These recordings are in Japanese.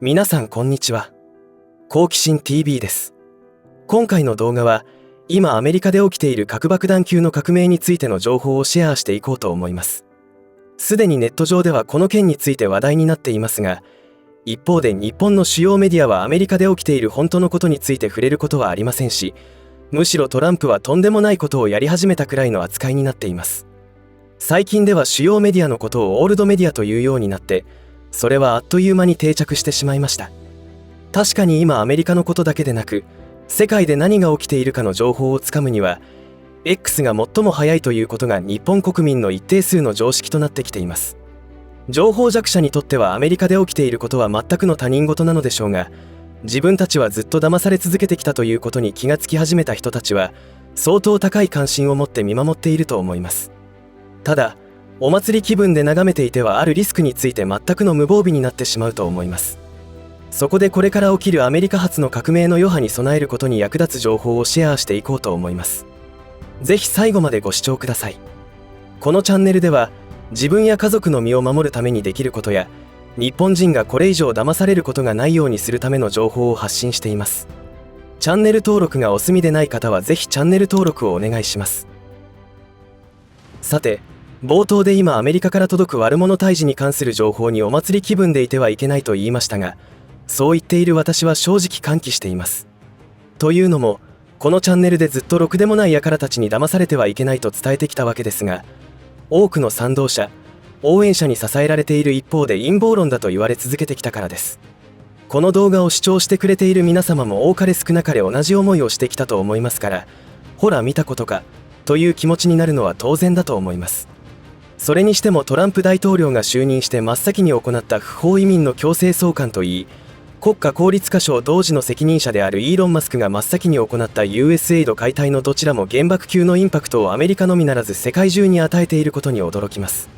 皆さんこんにちは。好奇心 TV です。今回の動画は今アメリカで起きている核爆弾級の革命についての情報をシェアしていこうと思います。すでにネット上ではこの件について話題になっていますが、一方で日本の主要メディアはアメリカで起きている本当のことについて触れることはありませんし、むしろトランプはとんでもないことをやり始めたくらいの扱いになっています。最近では主要メディアのことをオールドメディアというようになって、それはあっという間に定着してしまいました。確かに今アメリカのことだけでなく、世界で何が起きているかの情報をつかむには X が最も早いということが日本国民の一定数の常識となってきています。情報弱者にとってはアメリカで起きていることは全くの他人事なのでしょうが、自分たちはずっと騙され続けてきたということに気がつき始めた人たちは相当高い関心を持って見守っていると思います。ただお祭り気分で眺めていてはあるリスクについて全くの無防備になってしまうと思います。そこでこれから起きるアメリカ発の革命の余波に備えることに役立つ情報をシェアしていこうと思います。ぜひ最後までご視聴ください。このチャンネルでは自分や家族の身を守るためにできることや、日本人がこれ以上騙されることがないようにするための情報を発信しています。チャンネル登録がお済みでない方はぜひチャンネル登録をお願いします。さて、冒頭で今アメリカから届く悪者退治に関する情報にお祭り気分でいてはいけないと言いましたが、そう言っている私は正直歓喜しています。というのも、このチャンネルでずっとろくでもない輩たちに騙されてはいけないと伝えてきたわけですが、多くの賛同者、応援者に支えられている一方で陰謀論だと言われ続けてきたからです。この動画を視聴してくれている皆様も多かれ少なかれ同じ思いをしてきたと思いますから、ほら見たことかという気持ちになるのは当然だと思います。それにしてもトランプ大統領が就任して真っ先に行った不法移民の強制送還といい、国家公立化省同時の責任者であるイーロン・マスクが真っ先に行った USAID 解体のどちらも原爆級のインパクトをアメリカのみならず世界中に与えていることに驚きます。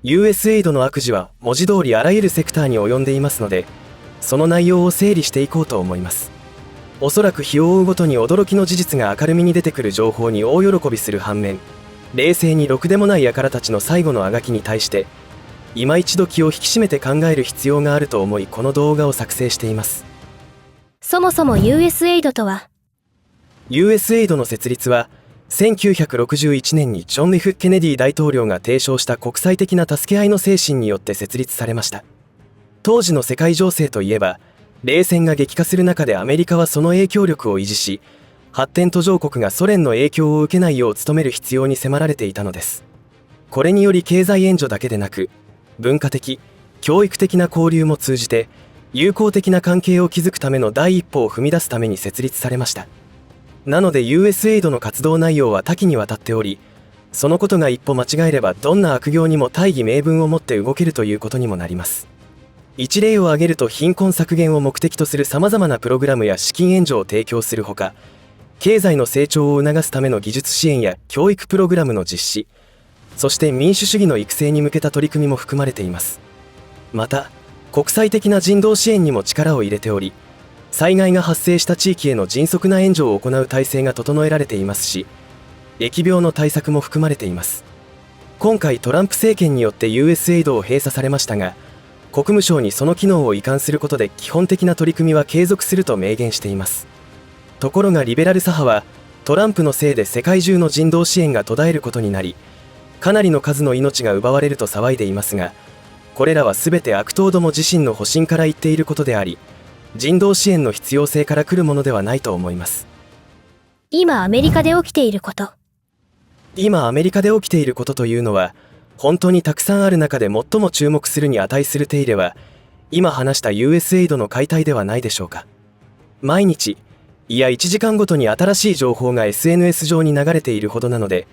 USAID の悪事は文字通りあらゆるセクターに及んでいますので、その内容を整理していこうと思います。おそらく日を追うごとに驚きの事実が明るみに出てくる情報に大喜びする反面、冷静にろくでもない輩たちの最後のあがきに対して今一度気を引き締めて考える必要があると思い、この動画を作成しています。そもそも USAID とは？ USAID の設立は1961年にジョン・ F ・ケネディ大統領が提唱した国際的な助け合いの精神によって設立されました。当時の世界情勢といえば、冷戦が激化する中でアメリカはその影響力を維持し、発展途上国がソ連の影響を受けないよう努める必要に迫られていたのです。これにより経済援助だけでなく、文化的、教育的な交流も通じて友好的な関係を築くための第一歩を踏み出すために設立されました。なので USAID の活動内容は多岐にわたっており、そのことが一歩間違えればどんな悪行にも大義名分を持って動けるということにもなります。一例を挙げると、貧困削減を目的とするさまざまなプログラムや資金援助を提供するほか、経済の成長を促すための技術支援や教育プログラムの実施、そして民主主義の育成に向けた取り組みも含まれています。また、国際的な人道支援にも力を入れており、災害が発生した地域への迅速な援助を行う体制が整えられていますし、疫病の対策も含まれています。今回トランプ政権によって USAID を閉鎖されましたが、国務省にその機能を移管することで基本的な取り組みは継続すると明言しています。ところがリベラル左派は、トランプのせいで世界中の人道支援が途絶えることになり、かなりの数の命が奪われると騒いでいますが、これらは全て悪党ども自身の保身から言っていることであり、人道支援の必要性から来るものではないと思います。今アメリカで起きていること。今アメリカで起きていることというのは、本当にたくさんある中で最も注目するに値する手入れは、今話した USAID の解体ではないでしょうか。毎日、いや1時間ごとに新しい情報が SNS 上に流れているほどなので、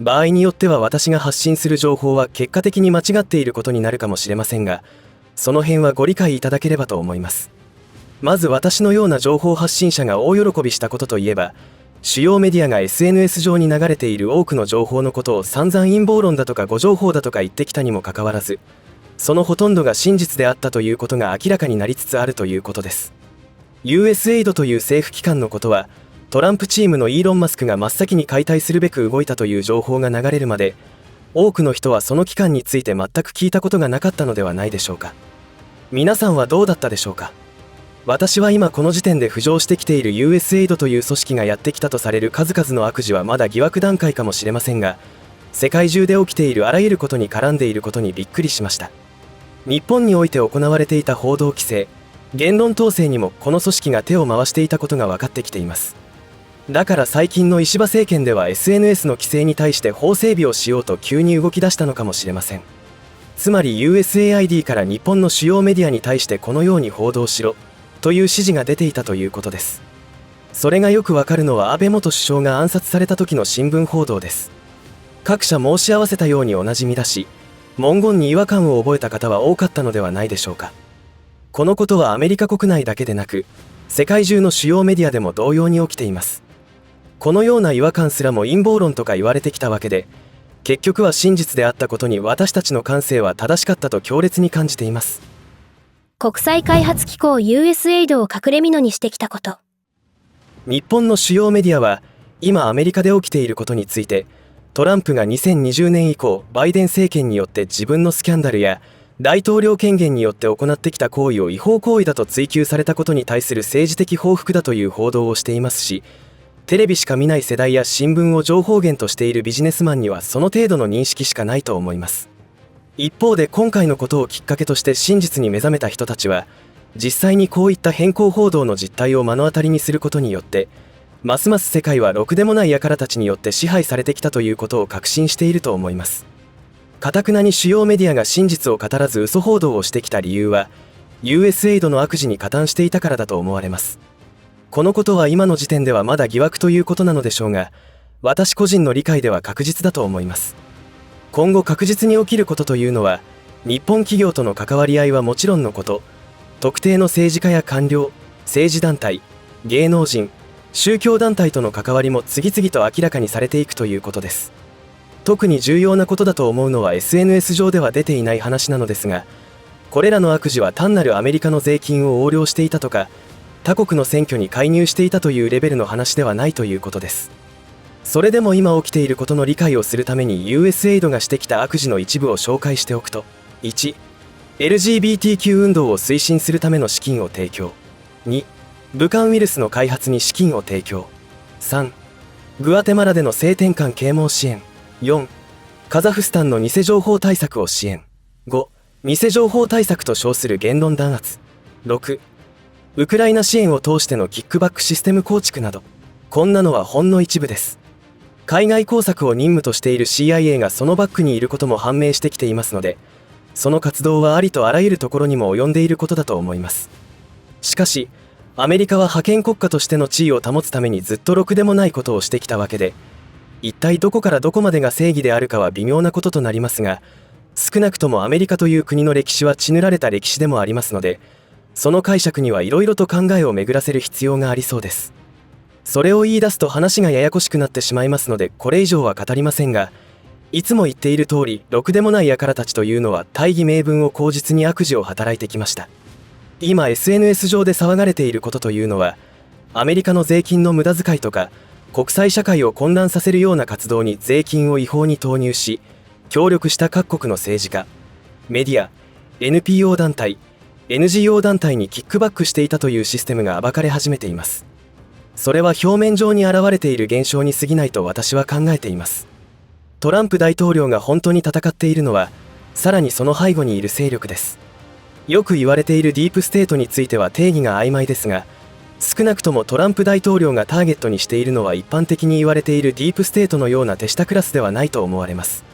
場合によっては私が発信する情報は結果的に間違っていることになるかもしれませんが、その辺はご理解いただければと思います。まず私のような情報発信者が大喜びしたことといえば、主要メディアが SNS 上に流れている多くの情報のことを散々陰謀論だとか誤情報だとか言ってきたにもかかわらず、そのほとんどが真実であったということが明らかになりつつあるということです。USAID という政府機関のことは、トランプチームのイーロン・マスクが真っ先に解体するべく動いたという情報が流れるまで、多くの人はその機関について全く聞いたことがなかったのではないでしょうか。皆さんはどうだったでしょうか。私は今この時点で浮上してきている USAID という組織がやってきたとされる数々の悪事はまだ疑惑段階かもしれませんが、世界中で起きているあらゆることに絡んでいることにびっくりしました。日本において行われていた報道規制、言論統制にもこの組織が手を回していたことが分かってきています。だから最近の石破政権では SNS の規制に対して法整備をしようと急に動き出したのかもしれません。つまり USAID から日本の主要メディアに対してこのように報道しろという指示が出ていたということです。それがよくわかるのは安倍元首相が暗殺された時の新聞報道です。各社申し合わせたように同じ見出し、文言に違和感を覚えた方は多かったのではないでしょうか。このことはアメリカ国内だけでなく、世界中の主要メディアでも同様に起きています。このような違和感すらも陰謀論とか言われてきたわけで、結局は真実であったことに私たちの感性は正しかったと強烈に感じています。国際開発機構 USAID を隠れ蓑にしてきたこと。日本の主要メディアは今アメリカで起きていることについて、トランプが2020年以降バイデン政権によって自分のスキャンダルや大統領権限によって行ってきた行為を違法行為だと追及されたことに対する政治的報復だという報道をしていますし、テレビしか見ない世代や新聞を情報源としているビジネスマンにはその程度の認識しかないと思います。一方で今回のことをきっかけとして真実に目覚めた人たちは、実際にこういった偏向報道の実態を目の当たりにすることによって、ますます世界はろくでもない輩たちによって支配されてきたということを確信していると思います。堅くなに主要メディアが真実を語らず嘘報道をしてきた理由は、USAID の悪事に加担していたからだと思われます。このことは今の時点ではまだ疑惑ということなのでしょうが、私個人の理解では確実だと思います。今後確実に起きることというのは、日本企業との関わり合いはもちろんのこと、特定の政治家や官僚、政治団体、芸能人、宗教団体との関わりも次々と明らかにされていくということです。特に重要なことだと思うのは SNS 上では出ていない話なのですが、これらの悪事は単なるアメリカの税金を横領していたとか、他国の選挙に介入していたというレベルの話ではないということです。それでも今起きていることの理解をするために USAID がしてきた悪事の一部を紹介しておくと、1、LGBTQ 運動を推進するための資金を提供。2、武漢ウイルスの開発に資金を提供。3、グアテマラでの性転換啓蒙支援。4、カザフスタンの偽情報対策を支援。5、偽情報対策と称する言論弾圧。6、ウクライナ支援を通してのキックバックシステム構築など、こんなのはほんの一部です。海外工作を任務としている CIA がそのバックにいることも判明してきていますので、その活動はありとあらゆるところにも及んでいることだと思います。しかし、アメリカは覇権国家としての地位を保つためにずっとろくでもないことをしてきたわけで、一体どこからどこまでが正義であるかは微妙なこととなりますが、少なくともアメリカという国の歴史は血塗られた歴史でもありますので、その解釈にはいろいろと考えを巡らせる必要がありそうです。それを言い出すと話がややこしくなってしまいますので、これ以上は語りませんが、いつも言っている通り、ろくでもない輩たちというのは大義名分を口実に悪事を働いてきました。今 SNS 上で騒がれていることというのは、アメリカの税金の無駄遣いとか、国際社会を混乱させるような活動に税金を違法に投入し、協力した各国の政治家、メディア、NPO 団体、NGO 団体にキックバックしていたというシステムが暴かれ始めています。それは表面上に現れている現象に過ぎないと私は考えています。トランプ大統領が本当に戦っているのは、さらにその背後にいる勢力です。よく言われているディープステートについては定義が曖昧ですが、少なくともトランプ大統領がターゲットにしているのは一般的に言われているディープステートのような手下クラスではないと思われます。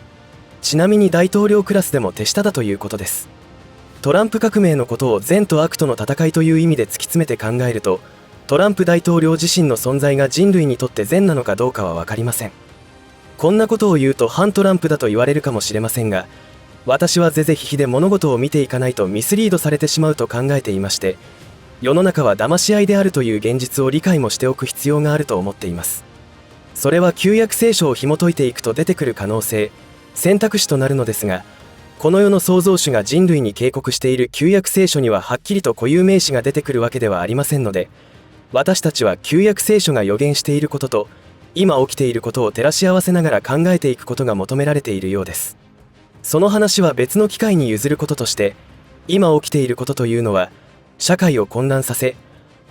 ちなみに大統領クラスでも手下だということです。トランプ革命のことを善と悪との戦いという意味で突き詰めて考えると、トランプ大統領自身の存在が人類にとって善なのかどうかは分かりません。こんなことを言うと反トランプだと言われるかもしれませんが、私は是々非々で物事を見ていかないとミスリードされてしまうと考えていまして、世の中は騙し合いであるという現実を理解もしておく必要があると思っています。それは旧約聖書を紐解いていくと出てくる可能性、選択肢となるのですが、この世の創造主が人類に警告している旧約聖書にははっきりと固有名詞が出てくるわけではありませんので、私たちは旧約聖書が予言していることと今起きていることを照らし合わせながら考えていくことが求められているようです。その話は別の機会に譲ることとして、今起きていることというのは、社会を混乱させ、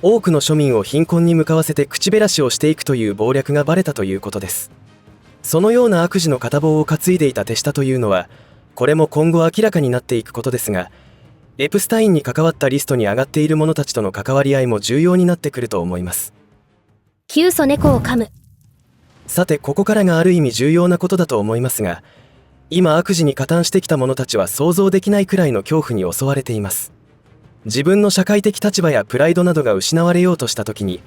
多くの庶民を貧困に向かわせて口減らしをしていくという謀略がバレたということです。そのような悪事の片棒を担いでいた手下というのは、これも今後明らかになっていくことですが、エプスタインに関わったリストに上がっている者たちとの関わり合いも重要になってくると思います。キュウソネコを噛む。さて、ここからがある意味重要なことだと思いますが、今悪事に加担してきた者たちは想像できないくらいの恐怖に襲われています。自分の社会的立場やプライドなどが失われようとした時に、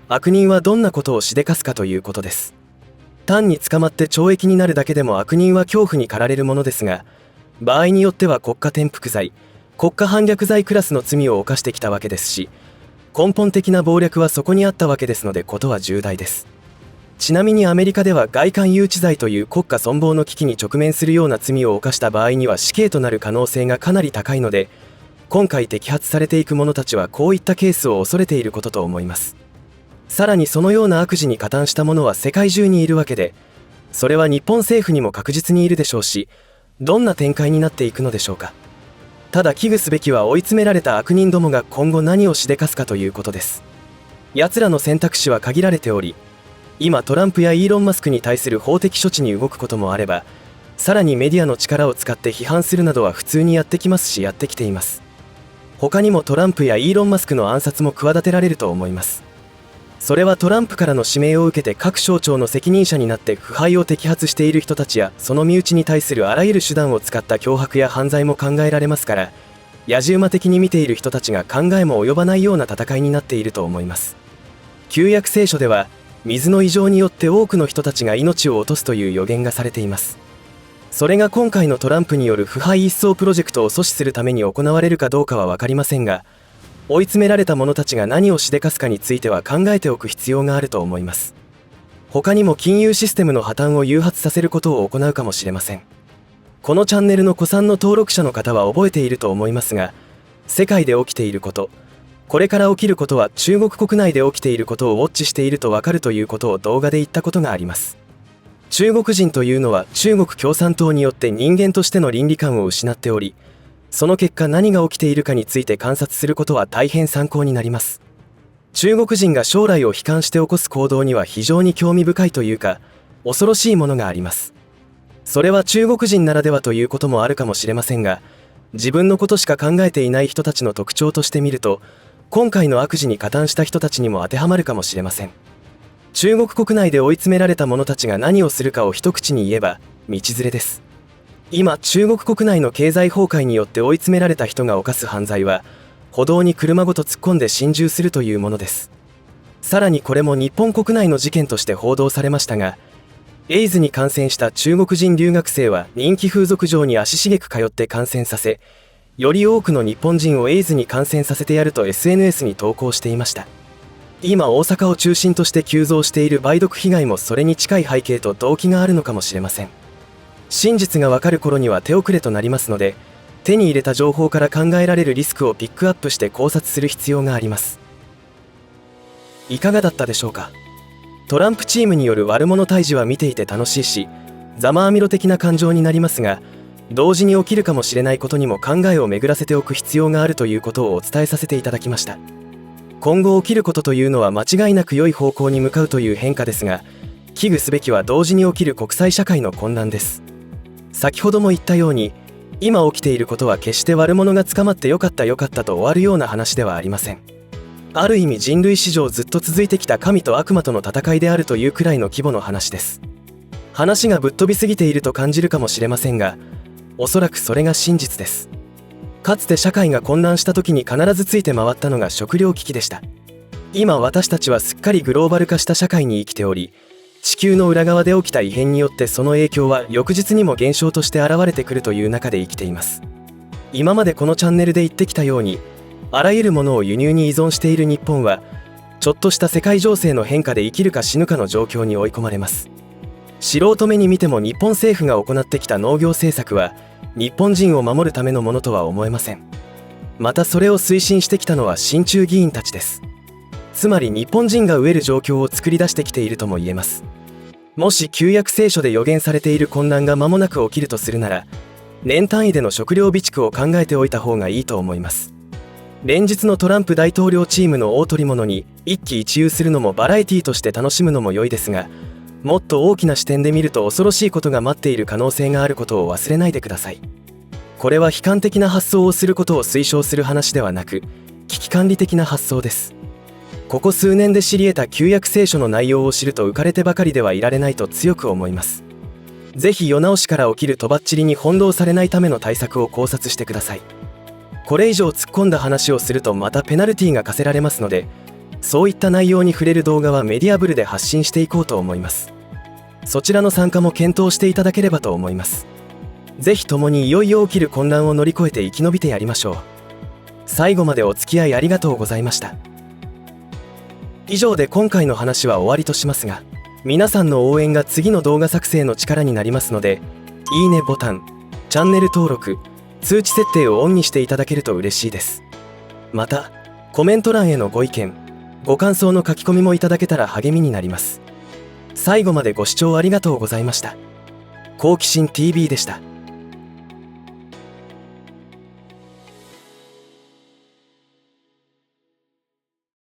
悪人はどんなことをしでかすかということです。単に捕まって懲役になるだけでも悪人は恐怖に駆られるものですが、場合によっては国家転覆罪、国家反逆罪クラスの罪を犯してきたわけですし、根本的な謀略はそこにあったわけですので、ことは重大です。ちなみにアメリカでは外観誘致罪という国家存亡の危機に直面するような罪を犯した場合には死刑となる可能性がかなり高いので、今回摘発されていく者たちはこういったケースを恐れていることと思います。さらにそのような悪事に加担した者は世界中にいるわけで、それは日本政府にも確実にいるでしょうし、どんな展開になっていくのでしょうか。ただ危惧すべきは追い詰められた悪人どもが今後何をしでかすかということです。奴らの選択肢は限られており、今トランプやイーロン・マスクに対する法的処置に動くこともあれば、さらにメディアの力を使って批判するなどは普通にやってきますし、やってきています。他にもトランプやイーロン・マスクの暗殺も企てられると思います。それはトランプからの指名を受けて各省庁の責任者になって腐敗を摘発している人たちや、その身内に対するあらゆる手段を使った脅迫や犯罪も考えられますから、野じ馬的に見ている人たちが考えも及ばないような戦いになっていると思います。旧約聖書では、水の異常によって多くの人たちが命を落とすという予言がされています。それが今回のトランプによる腐敗一掃プロジェクトを阻止するために行われるかどうかは分かりませんが、追い詰められた者たちが何をしでかすかについては考えておく必要があると思います。他にも金融システムの破綻を誘発させることを行うかもしれません。このチャンネルの古参の登録者の方は覚えていると思いますが、世界で起きていること、これから起きることは中国国内で起きていることをウォッチしていると分かるということを動画で言ったことがあります。中国人というのは中国共産党によって人間としての倫理観を失っており、その結果何が起きているかについて観察することは大変参考になります。中国人が将来を悲観して起こす行動には非常に興味深いというか、恐ろしいものがあります。それは中国人ならではということもあるかもしれませんが、自分のことしか考えていない人たちの特徴として見ると、今回の悪事に加担した人たちにも当てはまるかもしれません。中国国内で追い詰められた者たちが何をするかを一口に言えば、道連れです。今、中国国内の経済崩壊によって追い詰められた人が犯す犯罪は、歩道に車ごと突っ込んで心中するというものです。さらにこれも日本国内の事件として報道されましたが、エイズに感染した中国人留学生は人気風俗場に足しげく通って感染させ、より多くの日本人をエイズに感染させてやると SNS に投稿していました。今大阪を中心として急増している梅毒被害もそれに近い背景と動機があるのかもしれません。真実がわかる頃には手遅れとなりますので、手に入れた情報から考えられるリスクをピックアップして考察する必要があります。いかがだったでしょうか。トランプチームによる悪者退治は見ていて楽しいし、ざまあみろ的な感情になりますが、同時に起きるかもしれないことにも考えを巡らせておく必要があるということをお伝えさせていただきました。今後起きることというのは間違いなく良い方向に向かうという変化ですが、危惧すべきは同時に起きる国際社会の混乱です。先ほども言ったように、今起きていることは決して悪者が捕まってよかったよかったと終わるような話ではありません。ある意味人類史上ずっと続いてきた神と悪魔との戦いであるというくらいの規模の話です。話がぶっ飛びすぎていると感じるかもしれませんが、おそらくそれが真実です。かつて社会が混乱した時に必ずついて回ったのが食糧危機でした。今私たちはすっかりグローバル化した社会に生きており、地球の裏側で起きた異変によってその影響は翌日にも現象として現れてくるという中で生きています。今までこのチャンネルで言ってきたように、あらゆるものを輸入に依存している日本は、ちょっとした世界情勢の変化で生きるか死ぬかの状況に追い込まれます。素人目に見ても日本政府が行ってきた農業政策は日本人を守るためのものとは思えません。またそれを推進してきたのは親中議員たちです。つまり日本人が飢える状況を作り出してきているとも言えます。。もし旧約聖書で予言されている混乱が間もなく起きるとするなら、年単位での食料備蓄を考えておいた方がいいと思います。連日のトランプ大統領チームの大捕り物に一喜一憂するのもバラエティとして楽しむのも良いですが、もっと大きな視点で見ると恐ろしいことが待っている可能性があることを忘れないでください。これは悲観的な発想をすることを推奨する話ではなく、危機管理的な発想です。ここ数年で知り得た旧約聖書の内容を知ると浮かれてばかりではいられないと強く思います。ぜひ世直しから起きるとばっちりに翻弄されないための対策を考察してください。これ以上突っ込んだ話をするとまたペナルティが課せられますので、そういった内容に触れる動画はメディアブルで発信していこうと思います。そちらの参加も検討していただければと思います。ぜひ共にいよいよ起きる混乱を乗り越えて生き延びてやりましょう。最後までお付き合いありがとうございました。以上で今回の話は終わりとしますが、皆さんの応援が次の動画作成の力になりますので、いいねボタン、チャンネル登録、通知設定をオンにしていただけると嬉しいです。また、コメント欄へのご意見、ご感想の書き込みもいただけたら励みになります。最後までご視聴ありがとうございました。好奇心 TV でした。